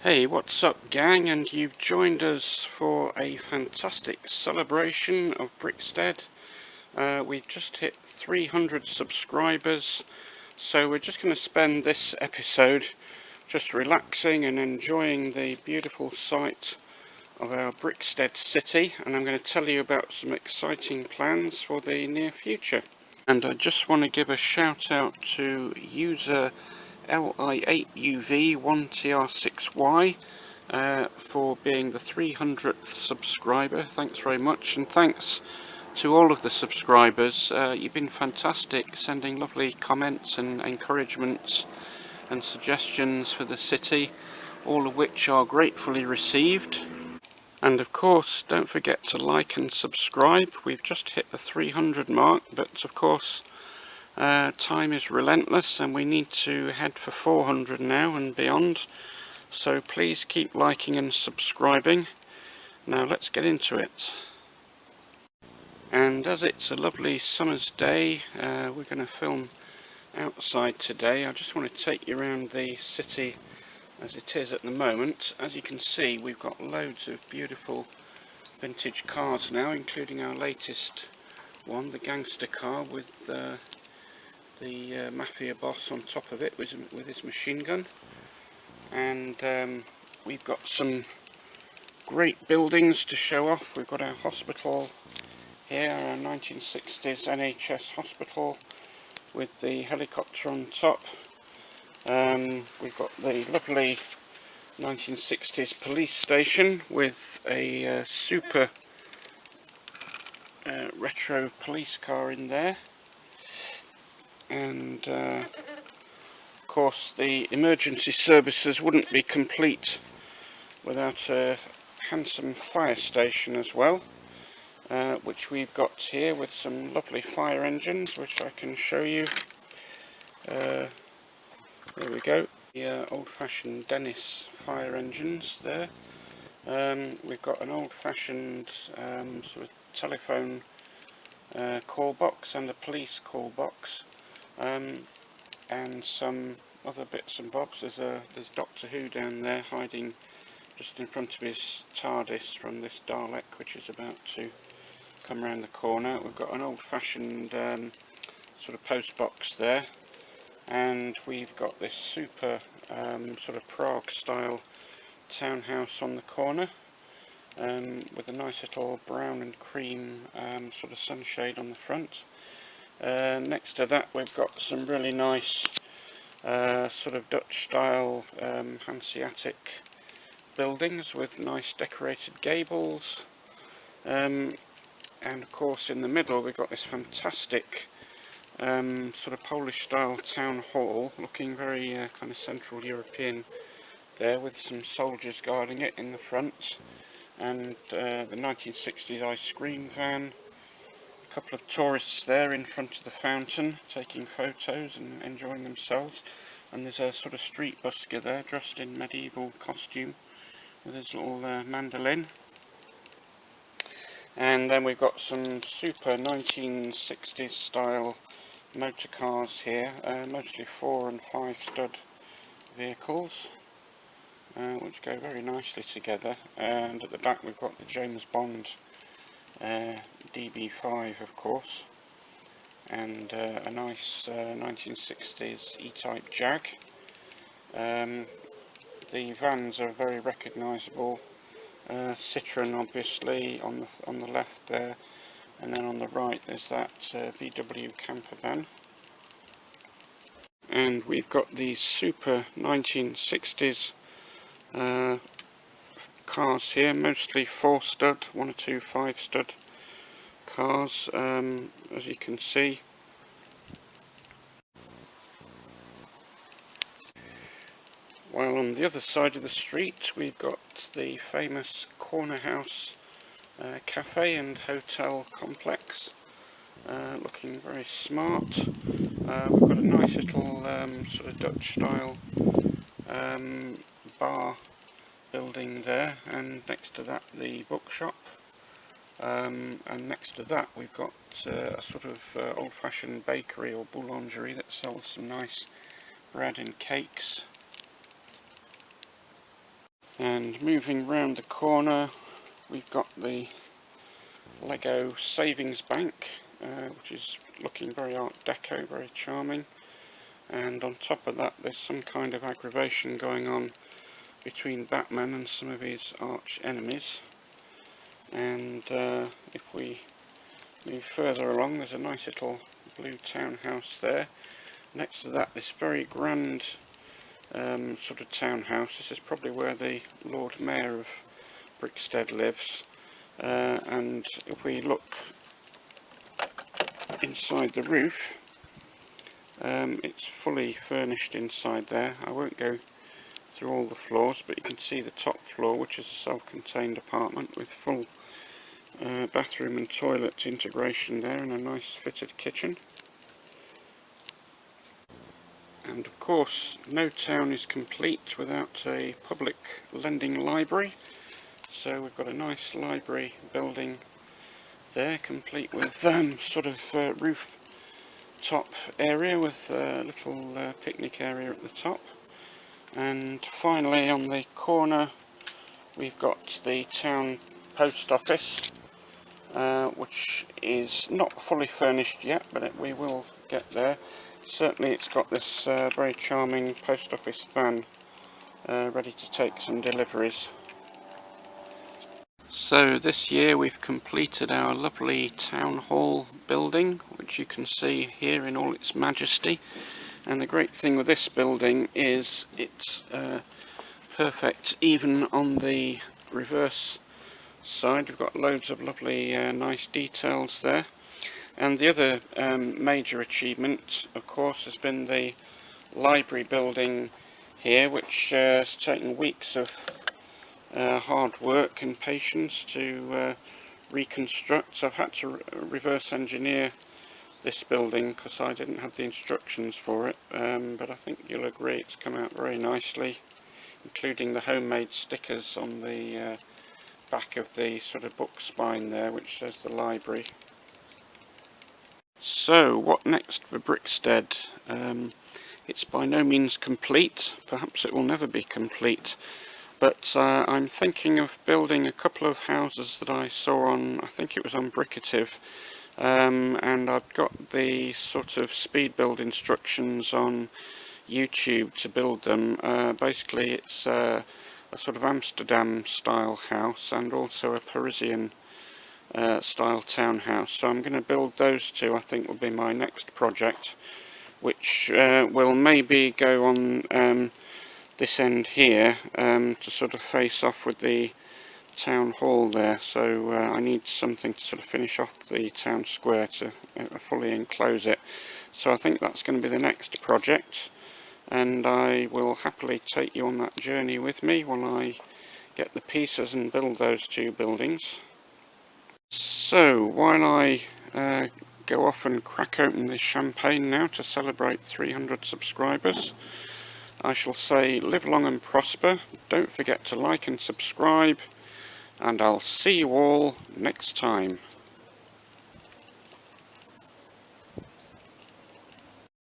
Hey, what's up gang? And you've joined us for a fantastic celebration of Brickstead. We've just hit 300 subscribers, so we're just going to spend this episode just relaxing and enjoying the beautiful sight of our Brickstead city, and I'm going to tell you about some exciting plans for the near future. And I just want to give a shout out to user LI8UV1TR6Y for being the 300th subscriber. Thanks very much, and thanks to all of the subscribers. You've been fantastic, sending lovely comments and encouragements and suggestions for the city, all of which are gratefully received. And of course, don't forget to like and subscribe. We've just hit the 300 mark, but of course time is relentless and we need to head for 400 now and beyond. So please keep liking and subscribing. Now let's get into it. And as it's a lovely summer's day, we're going to film outside today. I just want to take you around the city as it is at the moment. As you can see, we've got loads of beautiful vintage cars now, including our latest one, the gangster car with the mafia boss on top of it with his machine gun. And we've got some great buildings to show off. We've got our hospital here, our 1960s NHS hospital with the helicopter on top. We've got the lovely 1960s police station with a super retro police car in there. And of course the emergency services wouldn't be complete without a handsome fire station as well, which we've got here with some lovely fire engines which I can show you. There we go, the old-fashioned Dennis fire engines there. We've got an old-fashioned sort of telephone call box and a police call box, and some other bits and bobs. There's Doctor Who down there hiding just in front of his TARDIS from this Dalek, which is about to come around the corner. We've got an old-fashioned sort of post box there, and we've got this super sort of Prague style townhouse on the corner, with a nice little brown and cream sort of sunshade on the front. Next to that we've got some really nice sort of Dutch style Hanseatic buildings with nice decorated gables, and of course in the middle we've got this fantastic sort of Polish style town hall, looking very kind of Central European there, with some soldiers guarding it in the front, and the 1960s ice cream van. A couple of tourists there in front of the fountain taking photos and enjoying themselves, and there's a sort of street busker there dressed in medieval costume with his little mandolin. And then we've got some super 1960s style motor cars here, mostly 4 and 5 stud vehicles, which go very nicely together. And at the back we've got the James Bond DB5, of course, and a nice 1960s E-Type Jag. The vans are very recognisable. Citroen obviously on the left there, and then on the right there's that VW camper van. And we've got these super 1960s cars here, mostly 4 stud, 1 or 2 5 stud cars, as you can see. While on the other side of the street we've got the famous Corner House cafe and hotel complex, looking very smart. We've got a nice little sort of Dutch style bar building there, and next to that the bookshop, and next to that we've got a sort of old-fashioned bakery or boulangerie that sells some nice bread and cakes. And moving round the corner, we've got the Lego Savings Bank, which is looking very Art Deco, very charming. And on top of that, there's some kind of aggravation going on between Batman and some of his arch enemies. And if we move further along, there's a nice little blue townhouse there. Next to that, this very grand sort of townhouse. This is probably where the Lord Mayor of Brixted lives. And if we look inside the roof, it's fully furnished inside there. I won't go through all the floors, but you can see the top floor, which is a self-contained apartment with full bathroom and toilet integration there, and a nice fitted kitchen. And of course, no town is complete without a public lending library. So we've got a nice library building there, complete with sort of rooftop area with a little picnic area at the top. And finally, on the corner, we've got the town post office, which is not fully furnished yet, but we will get there. Certainly it's got this very charming post office van ready to take some deliveries. So this year we've completed our lovely town hall building, which you can see here in all its majesty. And the great thing with this building is it's perfect even on the reverse side. We've got loads of lovely nice details there. And the other major achievement, of course, has been the library building here, which has taken weeks of hard work and patience to reconstruct. I've had to reverse engineer this building because I didn't have the instructions for it, but I think you'll agree it's come out very nicely, including the homemade stickers on the back of the sort of book spine there, which says the library. So what next for Brixted? It's by no means complete, perhaps it will never be complete, but I'm thinking of building a couple of houses that I saw on, I think it was on Bricative, and I've got the sort of speed build instructions on YouTube to build them. Basically it's a sort of Amsterdam style house and also a Parisian style townhouse. So I'm going to build those two. I think will be my next project, which will maybe go on this end here to sort of face off with the town hall there. So I need something to sort of finish off the town square to fully enclose it. So I think that's going to be the next project, and I will happily take you on that journey with me while I get the pieces and build those two buildings. So while I go off and crack open this champagne now to celebrate 300 subscribers, I shall say live long and prosper, don't forget to like and subscribe, and I'll see you all next time.